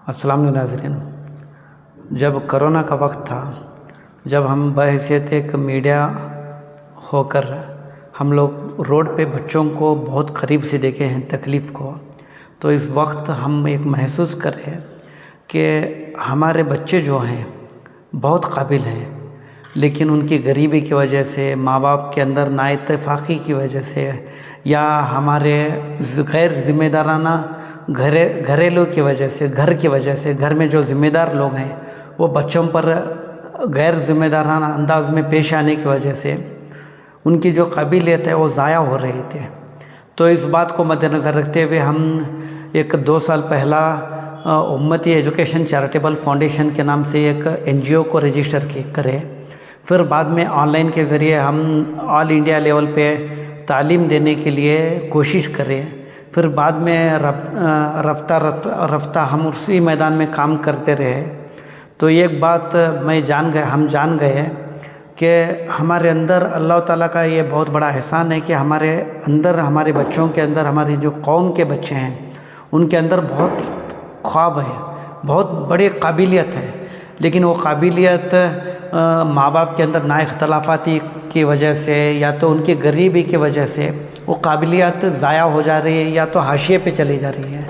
अस्सलाम वालेकुम नाज़रीन। जब करोना का वक्त था, जब हम बहैसियत एक मीडिया होकर हम लोग रोड पे बच्चों को बहुत करीब से देखे हैं तकलीफ़ को, तो इस वक्त हम एक महसूस कर रहे हैं कि हमारे बच्चे जो हैं बहुत काबिल हैं, लेकिन उनकी गरीबी की वजह से, माँ बाप के अंदर नाइत्तेफाकी की वजह से, या हमारे गैर ज़िम्मेदाराना घरेलू की वजह से, घर की वजह से, घर में जो ज़िम्मेदार लोग हैं वो बच्चों पर गैर ज़िम्मेदाराना अंदाज में पेश आने की वजह से उनकी जो काबिलियत है वो ज़ाया हो रही थी। तो इस बात को मद्देनज़र रखते हुए हम 2 साल पहला उम्मती एजुकेशन चैरिटेबल फाउंडेशन के नाम से एक NGO को रजिस्टर करें। फिर बाद में ऑनलाइन के ज़रिए हम ऑल इंडिया लेवल पे तालीम देने के लिए कोशिश करें। फिर बाद में रफ्ता हम उसी मैदान में काम करते रहे। तो एक बात हम जान गए कि हमारे अंदर अल्लाह ताला का ये बहुत बड़ा एहसान है कि हमारे अंदर, हमारे बच्चों के अंदर, हमारी जो कौम के बच्चे हैं उनके अंदर बहुत ख्वाब है, बहुत बड़ी काबिलियत है, लेकिन वो काबिलियत माँ बाप के अंदर नाइख्तलाफाती की वजह से या तो उनकी गरीबी की वजह से वो काबिलियत ज़ाया हो जा रही है या तो हाशिए पे चली जा रही है।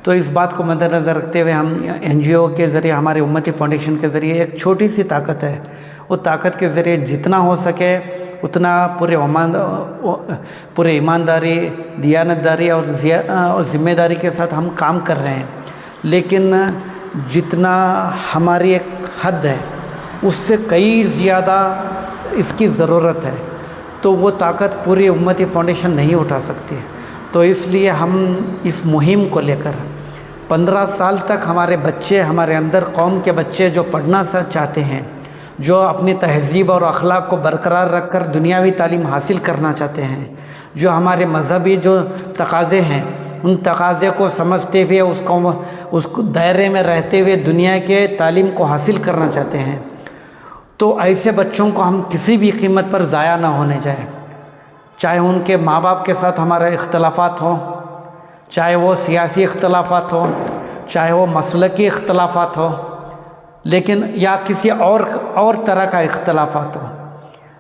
तो इस बात को मद्देनज़र रखते हुए हम NGO के ज़रिए, हमारे उम्मती फाउंडेशन के ज़रिए एक छोटी सी ताकत है, वो ताकत के ज़रिए जितना हो सके उतना पूरे ईमानदारी, दियानतदारी और ज़िम्मेदारी के साथ हम काम कर रहे हैं। लेकिन जितना हमारी एक हद है उससे कई ज़्यादा इसकी ज़रूरत है, तो वो ताकत पूरी उम्मती फाउंडेशन नहीं उठा सकती। तो इसलिए हम इस मुहिम को लेकर 15 साल तक हमारे बच्चे, हमारे अंदर कौम के बच्चे जो पढ़ना चाहते हैं, जो अपनी तहज़ीब और अखलाक को बरकरार रखकर दुनियावी तालीम हासिल करना चाहते हैं, जो हमारे मज़हबी जो तकाज़े हैं उन तकाज़े को समझते हुए उसको दायरे में रहते हुए दुनिया के तालीम को हासिल करना चाहते हैं, तो ऐसे बच्चों को हम किसी भी कीमत पर ज़ाया ना होने जाए। चाहे उनके माँ बाप के साथ हमारे इख्तलाफात हों, चाहे वो सियासी इख्तलाफात हों, चाहे वो मसलकी इख्तलाफात हो, लेकिन या किसी और तरह का इख्तलाफात हो,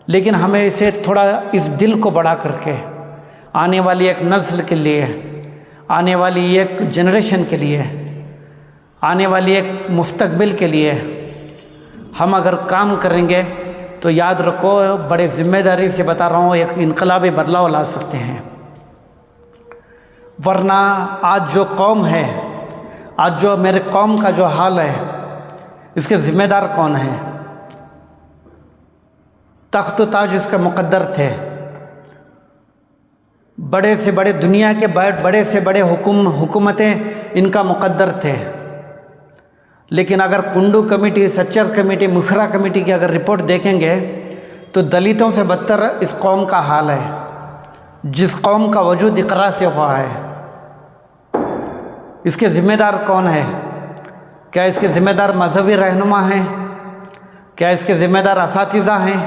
लेकिन हमें इसे थोड़ा इस दिल को बड़ा करके आने वाली एक नस्ल के लिए, आने वाली एक जनरेशन के लिए, आने वाली एक मुस्तकबिल के लिए हम अगर काम करेंगे तो याद रखो, बड़े ज़िम्मेदारी से बता रहा हूँ, एक इनकलाबी बदलाव ला सकते हैं। वरना आज जो कौम है, आज जो मेरे कौम का जो हाल है, इसके ज़िम्मेदार कौन है? तख्त व ताज इसके मुक़द्दर थे, बड़े से बड़े दुनिया के बड़े से बड़े हुकूमतें इनका मुक़द्दर थे। लेकिन अगर कुंडू कमेटी, सच्चर कमेटी, मुफरा कमेटी की अगर रिपोर्ट देखेंगे तो दलितों से बदतर इस कौम का हाल है, जिस कौम का वजूद इकरा से हुआ है। इसके ज़िम्मेदार कौन है? क्या इसके ज़िम्मेदार मजहबी रहनुमा हैं? क्या इसके ज़िम्मेदार असातिज़ा हैं?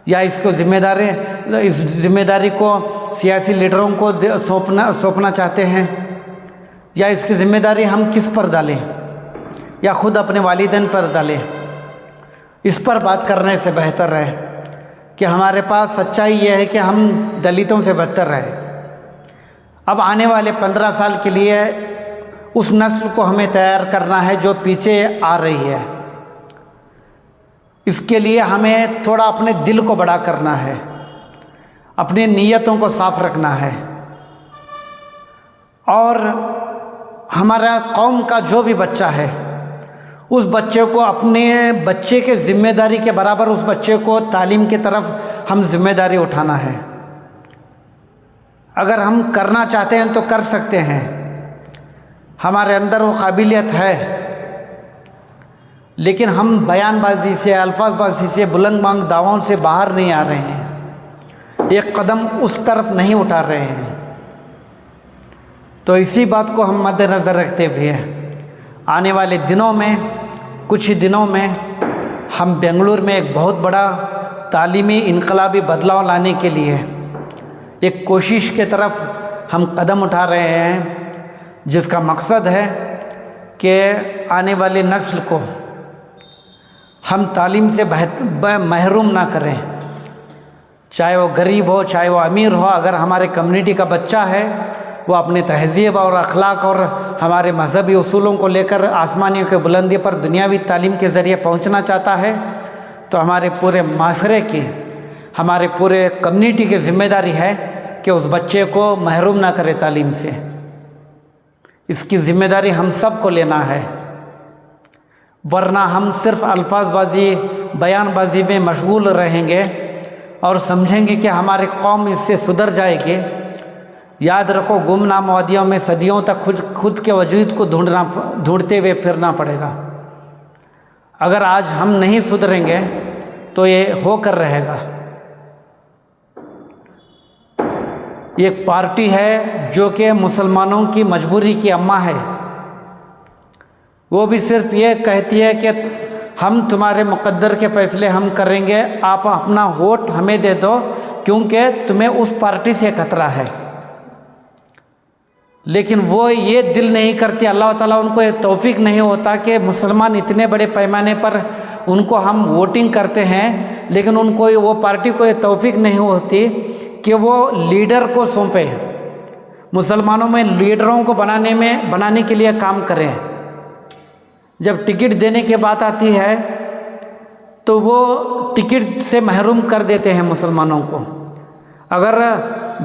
या इसको इस ज़िम्मेदारी को सियासी लीडरों को सौंपना चाहते हैं? या इसकी ज़िम्मेदारी हम किस पर डालें, या ख़ुद अपने वालिदैन पर डालें? इस पर बात करने से बेहतर है कि हमारे पास सच्चाई यह है कि हम दलितों से बदतर रहे। अब आने वाले 15 साल के लिए उस नस्ल को हमें तैयार करना है जो पीछे आ रही है। इसके लिए हमें थोड़ा अपने दिल को बड़ा करना है, अपनी नीयतों को साफ रखना है, और हमारा कौम का जो भी बच्चा है उस बच्चे को अपने बच्चे के ज़िम्मेदारी के बराबर उस बच्चे को तालीम की तरफ हम ज़िम्मेदारी उठाना है। अगर हम करना चाहते हैं तो कर सकते हैं, हमारे अंदर वो काबिलियत है, लेकिन हम बयानबाजी से, अल्फाजबाजी से, बुलंद मांग दावों से बाहर नहीं आ रहे हैं, एक कदम उस तरफ नहीं उठा रहे हैं। तो इसी बात को हम मद्देनज़र रखते हुए आने वाले दिनों में, कुछ ही दिनों में हम बेंगलुरु में एक बहुत बड़ा तालीमी इनकलाबी बदलाव लाने के लिए एक कोशिश के तरफ हम कदम उठा रहे हैं, जिसका मकसद है کہ آنے والی نسل کو ہم تعلیم سے محروم نہ کریں، چاہے وہ غریب ہو چاہے وہ امیر ہو۔ اگر ہمارے کمیونٹی کا بچہ ہے وہ اپنے تہذیب اور اخلاق اور ہمارے مذہبی اصولوں کو لے کر آسمانیوں کے بلندی پر دنیاوی تعلیم کے ذریعے پہنچنا چاہتا ہے، تو ہمارے پورے معاشرے کی، ہمارے پورے کمیونٹی کی ذمہ داری ہے کہ اس بچے کو محروم نہ کرے تعلیم سے۔ اس کی ذمہ داری ہم سب کو لینا ہے، ورنہ ہم صرف الفاظ بازی بیان بازی میں مشغول رہیں گے اور سمجھیں گے کہ ہماری قوم اس سے سدھر جائے گی۔ یاد رکھو، گمنام وادیوں میں صدیوں تک خود کے وجود کو ڈھونڈتے ہوئے پھرنا پڑے گا۔ اگر آج ہم نہیں سدھریں گے تو یہ ہو کر رہے گا۔ ایک پارٹی ہے جو کہ مسلمانوں کی مجبوری کی اماں ہے، وہ بھی صرف یہ کہتی ہے کہ ہم تمہارے مقدر کے فیصلے ہم کریں گے، آپ اپنا ووٹ ہمیں دے دو کیونکہ تمہیں اس پارٹی سے خطرہ ہے۔ لیکن وہ یہ دل نہیں کرتی، اللہ تعالیٰ ان کو یہ توفیق نہیں ہوتا کہ مسلمان اتنے بڑے پیمانے پر ان کو ہم ووٹنگ کرتے ہیں، لیکن ان کو وہ پارٹی کو یہ توفیق نہیں ہوتی کہ وہ لیڈر کو سونپے، مسلمانوں میں لیڈروں کو بنانے کے لیے کام کریں۔ جب ٹکٹ دینے کی بات آتی ہے تو وہ ٹکٹ سے محروم کر دیتے ہیں مسلمانوں کو۔ اگر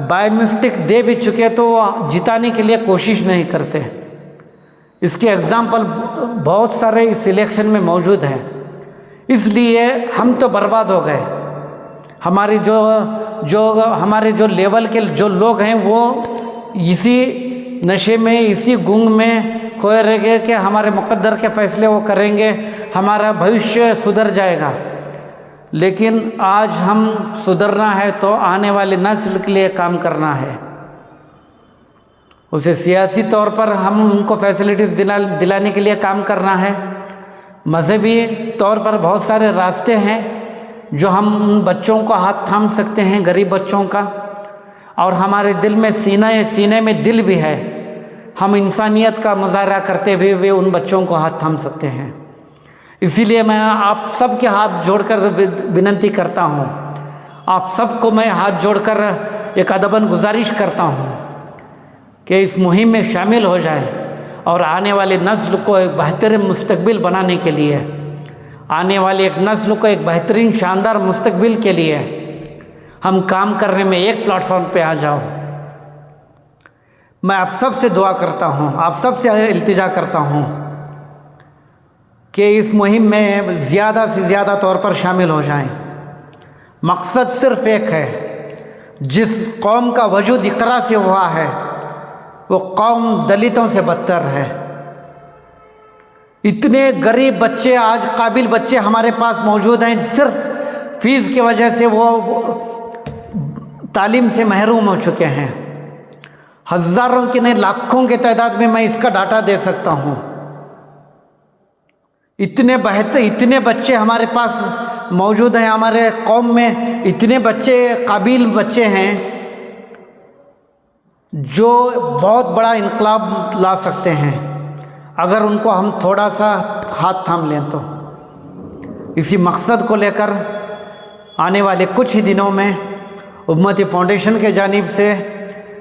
بائی مسٹیک دے بھی چکے تو وہ جتانے کے لیے کوشش نہیں کرتے۔ اس کے ایگزامپل بہت سارے اس الیکشن میں موجود ہیں۔ اس لیے ہم تو برباد ہو گئے۔ ہمارے جو لیول کے جو لوگ ہیں وہ اسی نشے میں، اسی گنگ میں کھوئے رہ گئے کہ ہمارے مقدر کے فیصلے وہ کریں گے، ہمارا بھوشیہ سدھر جائے گا۔ لیکن آج ہم سدھرنا ہے تو آنے والی نسل کے لیے کام کرنا ہے۔ اسے سیاسی طور پر ہم ان کو فیسلٹیز دلانے کے لیے کام کرنا ہے۔ مذہبی طور پر بہت سارے راستے ہیں جو ہم ان بچوں کو ہاتھ تھام سکتے ہیں، غریب بچوں کا، اور ہمارے دل میں سینے میں دل بھی ہے، ہم انسانیت کا مظاہرہ کرتے ہوئے ان بچوں کو ہاتھ تھام سکتے ہیں۔ اسی لیے میں آپ سب کے ہاتھ جوڑ کر وننتی کرتا ہوں، آپ سب کو میں ہاتھ جوڑ کر ایک ادباً گزارش کرتا ہوں کہ اس مہم میں شامل ہو جائیں اور آنے والی نسل کو ایک بہترین مستقبل بنانے کے لیے، آنے والی ایک نسل کو ایک بہترین شاندار مستقبل کے لیے ہم کام کرنے میں ایک پلیٹ فارم پہ آ جاؤ۔ میں آپ سب سے دعا کرتا ہوں، آپ سب سے التجا کرتا ہوں کہ اس مہم میں زیادہ سے زیادہ طور پر شامل ہو جائیں۔ مقصد صرف ایک ہے، جس قوم کا وجود اقرا سے ہوا ہے وہ قوم دلتوں سے بدتر ہے۔ اتنے غریب بچے، آج قابل بچے ہمارے پاس موجود ہیں، صرف فیس کی وجہ سے وہ تعلیم سے محروم ہو چکے ہیں۔ ہزاروں کی نہیں لاکھوں کے تعداد میں اس کا ڈاٹا دے سکتا ہوں۔ اتنے بچے ہمارے پاس موجود ہیں، ہمارے قوم میں اتنے بچے قابل بچے ہیں جو بہت بڑا انقلاب لا سکتے ہیں اگر ان کو ہم تھوڑا سا ہاتھ تھام لیں تو۔ اسی مقصد کو لے کر آنے والے کچھ ہی دنوں میں امتی فاؤنڈیشن کے جانب سے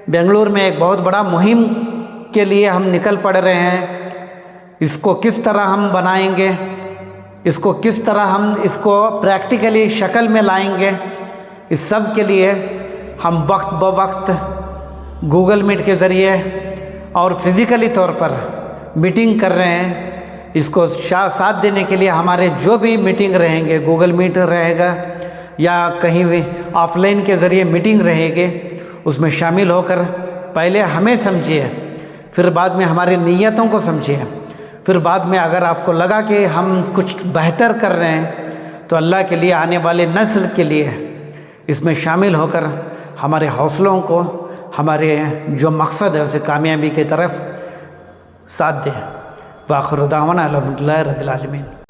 بنگلور میں ایک بہت بڑا مہم کے لیے ہم نکل پڑ رہے ہیں۔ اس کو کس طرح ہم بنائیں گے، اس کو کس طرح ہم اس کو پریکٹیکلی شکل میں لائیں گے، اس سب کے لیے ہم وقت بوقت گوگل میٹ کے ذریعے اور فزیکلی طور پر میٹنگ کر رہے ہیں۔ اس کو ساتھ دینے کے لیے ہمارے جو بھی میٹنگ رہیں گے، گوگل میٹ رہے گا یا کہیں بھی آف لائن کے ذریعے میٹنگ رہے گی، اس میں شامل ہو کر پہلے ہمیں سمجھیے، پھر بعد میں ہماری نیتوں کو سمجھیے، پھر بعد میں اگر آپ کو لگا کہ ہم کچھ بہتر کر رہے ہیں تو اللہ کے لیے، آنے والے نسل کے لیے اس میں شامل ہو کر ہمارے حوصلوں کو، ہمارے جو مقصد ہے اسے کامیابی کی طرف ساتھ دیں۔ وآخر دعوانا الحمدللہ رب العالمین۔